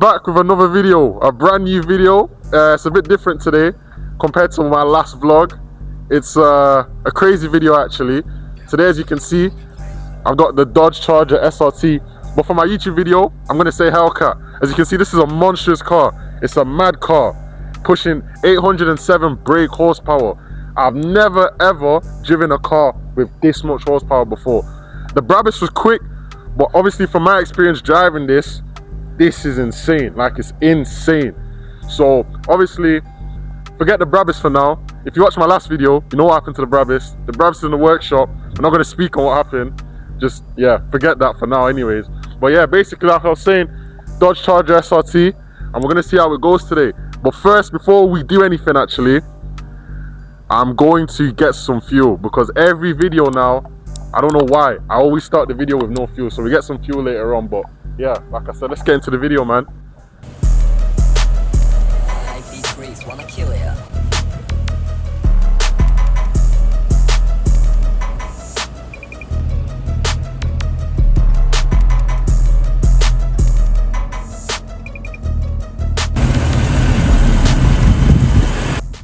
back with another video, a brand new video. It's a bit different today compared to my last vlog. It's a crazy video actually. Today, as you can see, I've got the Dodge Charger SRT, but for my YouTube video, I'm gonna say Hellcat. As you can see, this is a monstrous car. It's a mad car, pushing 807 brake horsepower. I've never ever driven a car with this much horsepower before. The Brabus was quick, but obviously from my experience driving this is insane. Like, it's insane. So obviously, forget the Brabus for now. If you watched my last video, you know what happened to the Brabus. The Brabus is in the workshop. I'm not gonna speak on what happened. Just, yeah, forget that for now anyways. But yeah, basically like I was saying, Dodge Charger SRT, and we're gonna see how it goes today. But first, before we do anything actually, I'm going to get some fuel, because every video now, I don't know why, I always start the video with no fuel. So we get some fuel later on, but yeah, like I said, let's get into the video, man.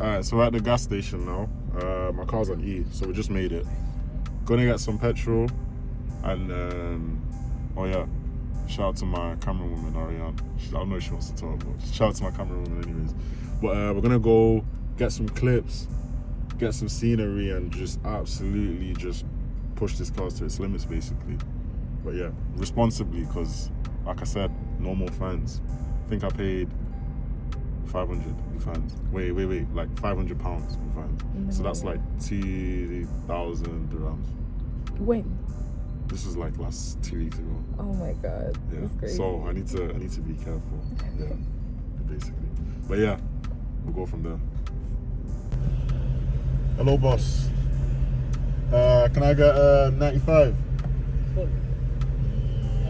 Alright, so we're at the gas station now. My car's on E, so we just made it. Gonna get some petrol, and oh yeah, shout out to my camera woman Ariane. I don't know if she wants to talk, but shout out to my camera woman anyways. But we're gonna go get some clips, get some scenery, and just absolutely just push this car to its limits basically. But yeah, responsibly, because like I said, no more fans. I think I paid 500 in fans. Wait, like £500 in fans. No. So that's like 2,000 dirhams. When? This was like last 2 weeks ago. Oh my god. Yeah. That's crazy. So I need to be careful. Yeah. Basically. But yeah, we'll go from there. Hello, boss. Can I get 95? Full.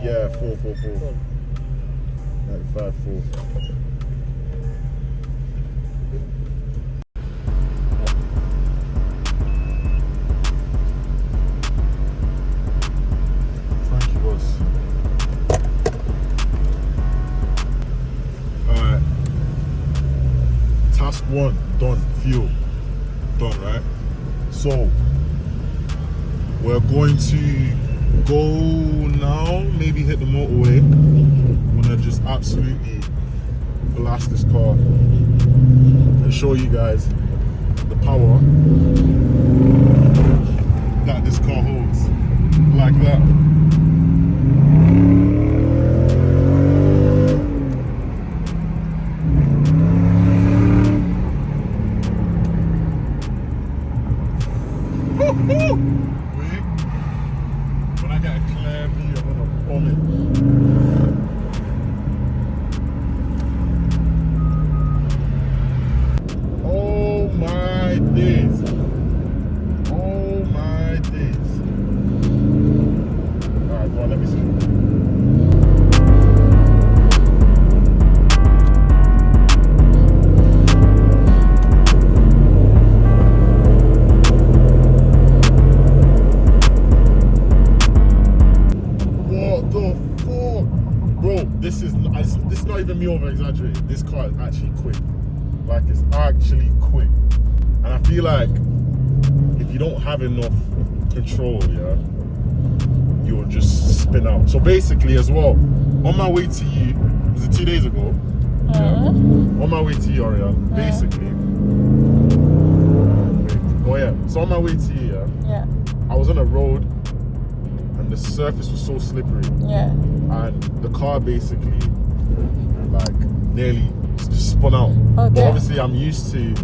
Yeah, full. 95 full. Alright, task 1 done, fuel done, right? So we're going to go now, maybe hit the motorway. I'm gonna just absolutely blast this car and show you guys the power that this car holds, like that. Wait, when I get a clear view, I'm gonna bomb it. Oh my days. Oh my days. Alright, go on, let me see. This is not even me over exaggerating. This car is actually quick. Like, it's actually quick. And I feel like if you don't have enough control, yeah, you'll just spin out. So basically as well, on my way to you, was it 2 days ago? Yeah. On my way to you, Ariane, basically. Oh yeah. So on my way to you, yeah, I was on a road and the surface was so slippery. Yeah. And the car basically, like, nearly just spun out. Okay. But obviously I'm used to,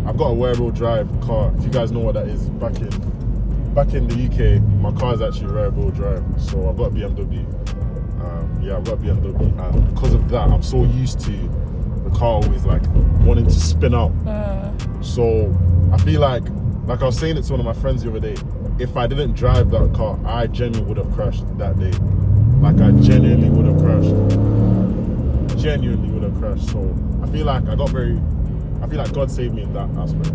I've got a rear-wheel drive car. If you guys know what that is, back in the UK, my car is actually rear-wheel drive. So I've got a BMW. Yeah, I've got a BMW. And because of that, I'm so used to the car always like wanting to spin out. So I feel like I was saying it to one of my friends the other day, if I didn't drive that car, I genuinely would have crashed that day. Like, I genuinely would have crashed. So I feel like God saved me in that aspect.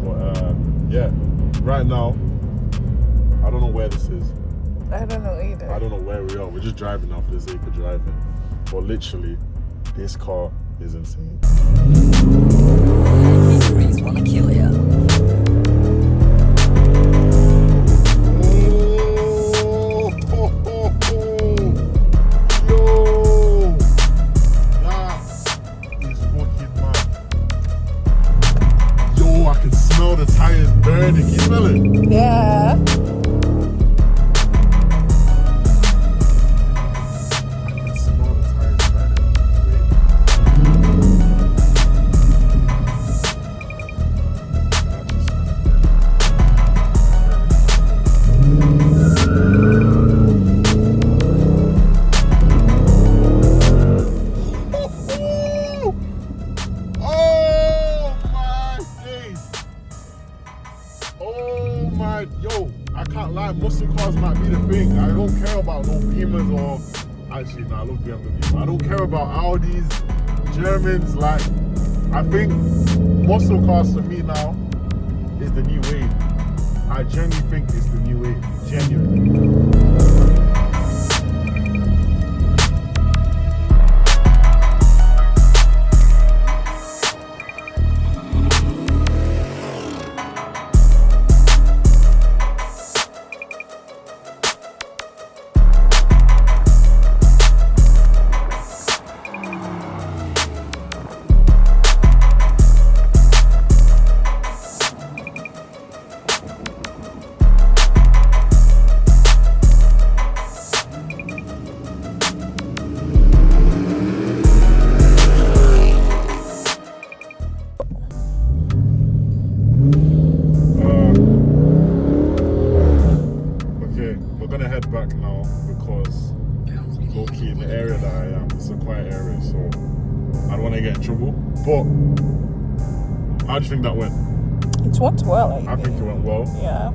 But yeah, right now, I don't know where this is. I don't know either. I don't know where we are. We're just driving now for the sake of driving. But literally, This car is insane. Freeze wanna kill ya. Smell the tires burning. Can you smell it? Yeah. I can smell the tires burning. Yo, I can't lie, muscle cars might be the thing. I don't care about no Beamers or... Actually, no, I love BMW. I don't care about Audis, Germans. Like, I think muscle cars for me now is the new wave. I genuinely think it's the new wave. Genuinely. Back now because low-key in the area that I am, it's a quiet area, so I don't want to get in trouble. But how do you think that went? It went well, I think it went well. Yeah.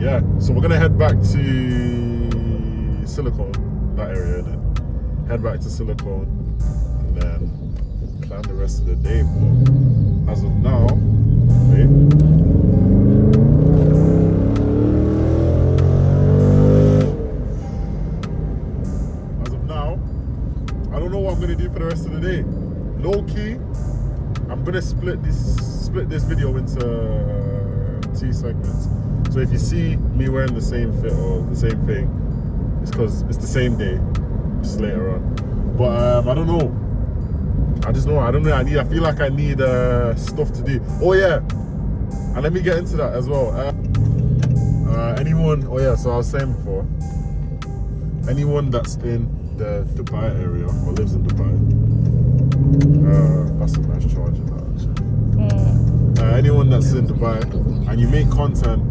Yeah, so we're gonna head back to Silicon, that area, innit? Head back to Silicon and then plan the rest of the day. But as of now, I don't know what I'm gonna do for the rest of the day. Low key, I'm gonna split this video into 2 segments. So if you see me wearing the same fit or the same thing, it's because it's the same day, just later on. But I don't know. I don't know. I feel like I need stuff to do. Oh yeah, and let me get into that as well. Oh yeah, so I was saying before, anyone that's in the Dubai area or lives in Dubai, that's a nice charger actually. Anyone that's in Dubai and you make content,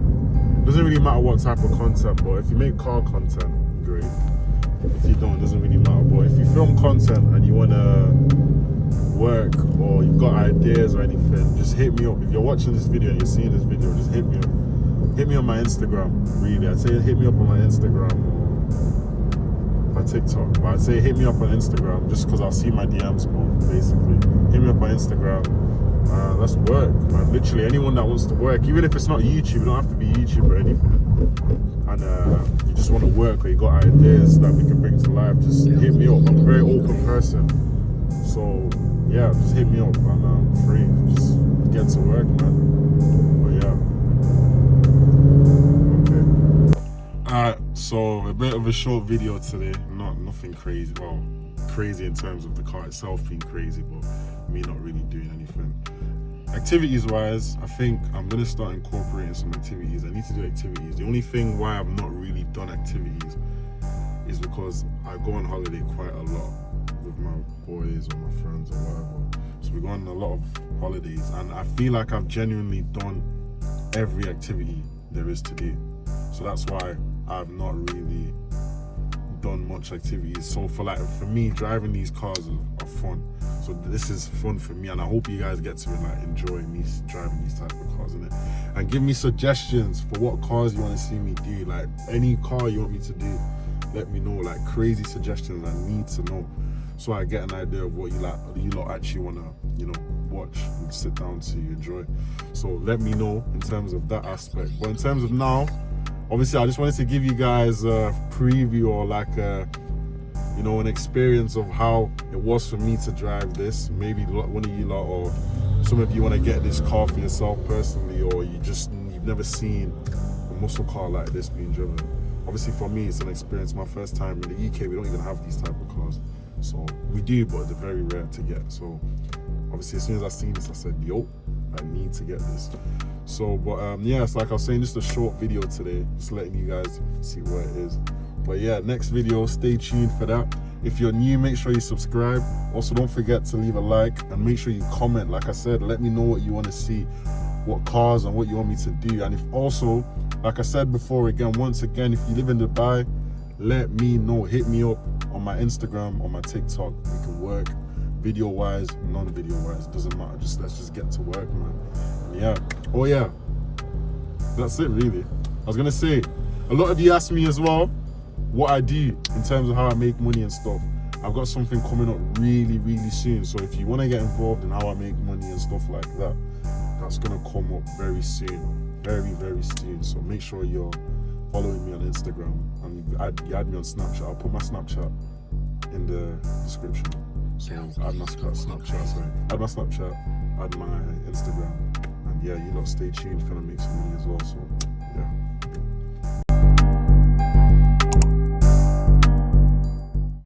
doesn't really matter what type of content, but if you make car content, great. If you don't, it doesn't really matter. But if you film content and you want to work or you've got ideas or anything, just hit me up. If you're watching this video and you're seeing this video, just hit me up. Hit me on my Instagram, really. I'd say hit me up on my Instagram or my TikTok. But I'd say hit me up on Instagram just because I'll see my DMs more, basically. Hit me up on Instagram. Let's work, man. Literally, anyone that wants to work, even if it's not YouTube, you don't have to be YouTube or anything. And you just want to work or you got ideas that we can bring to life, just hit me up. I'm a very open person. So, yeah, just hit me up and I'm free. Just get to work, man. But yeah. Alright, so a bit of a short video today. Nothing crazy. Well, crazy in terms of the car itself being crazy, but me not really doing anything. Activities wise, I think I'm gonna start incorporating some activities. I need to do activities. The only thing why I've not really done activities is because I go on holiday quite a lot with my boys or my friends or whatever. So we go on a lot of holidays and I feel like I've genuinely done every activity there is to do. So that's why I've not really done much activities. So for me, driving these cars are fun. So this is fun for me and I hope you guys get to enjoy me driving these type of cars, innit? And give me suggestions for what cars you want to see me do. Like any car you want me to do, let me know. Like crazy suggestions, I need to know so I get an idea of what you lot actually want to watch and sit down to enjoy. So let me know in terms of that aspect. But in terms of now, obviously I just wanted to give you guys a preview or like a you know, an experience of how it was for me to drive this. Maybe one of you lot, or some of you want to get this car for yourself personally, or you've never seen a muscle car like this being driven. Obviously for me, it's an experience. My first time in the UK, we don't even have these type of cars. So we do, but they're very rare to get. So obviously as soon as I seen this, I said, yo, I need to get this. So, but yeah, it's like I was saying, just a short video today, just letting you guys see what it is. But yeah, next video, stay tuned for that. If you're new, make sure you subscribe. Also, don't forget to leave a like and make sure you comment. Like I said, let me know what you want to see, what cars and what you want me to do. And if also, like I said before, once again, if you live in Dubai, let me know. Hit me up on my Instagram, on my TikTok. We can work video wise, non-video wise, doesn't matter. Let's just get to work, man. And yeah. Oh yeah, that's it really. I was gonna say, a lot of you asked me as well what I do in terms of how I make money and stuff. I've got something coming up really, really soon. So if you want to get involved in how I make money and stuff like that, that's gonna come up very soon, very, very soon. So make sure you're following me on Instagram and you add me on Snapchat. I'll put my Snapchat in the description. So add my Snapchat, add my Instagram, and yeah, you lot stay tuned. Gonna make some money as well. So yeah.